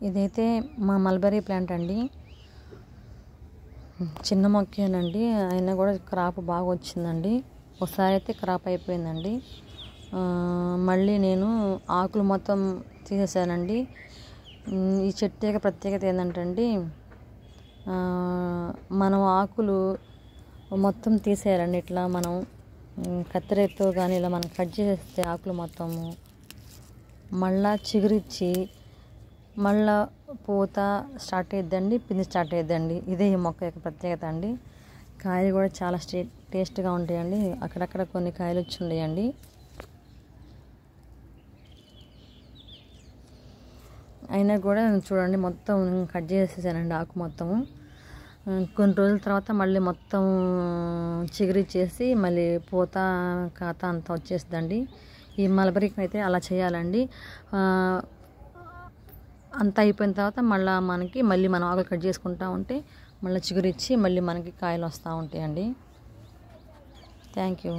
ఇదైతే మా mulberry plant అండి. చిన్న మొక్కేనండి, అయినా కూడా క్రాప్ బాగా వచ్చిందండి. ఒకసారి అయితే క్రాప్ అయిపోయిందండి. మళ్ళీ నేను ఆకులు మొత్తం తీసేసానండి. ఈ చెట్టు యొక్క ప్రత్యేకత ఏంటంటే అండి, మనం ఆకులు మొత్తం తీసేయాలండి. ఇట్లా మనం కత్తెరతో కానీ ఇలా మనం కట్ చేస్తే ఆకులు మొత్తము మళ్ళా చిగురిచ్చి మళ్ళా పూత స్టార్ట్ అయ్యిద్దండి, పిండి స్టార్ట్ అయ్యిద్దండి. ఇదే ఈ మొక్క యొక్క ప్రత్యేకత అండి. కాయలు కూడా చాలా టేస్ట్గా ఉంటాయండి. అక్కడక్కడ కొన్ని కాయలు వచ్చి ఉన్నాయండి. అయినా కూడా చూడండి మొత్తం కట్ చేసేసానండి ఆకు మొత్తము. కొన్ని రోజుల తర్వాత మళ్ళీ మొత్తం చిగురిచ్చేసి మళ్ళీ పూత కాత అంతా వచ్చేస్తుందండి. ఈ మల్బరీకి అయితే అలా చేయాలండి. అంతా అయిపోయిన తర్వాత మళ్ళీ మనం ఆకులు కట్ చేసుకుంటూ ఉంటే మళ్ళీ చిగురిచ్చి మళ్ళీ మనకి కాయలు వస్తూ ఉంటాయండి. Thank you.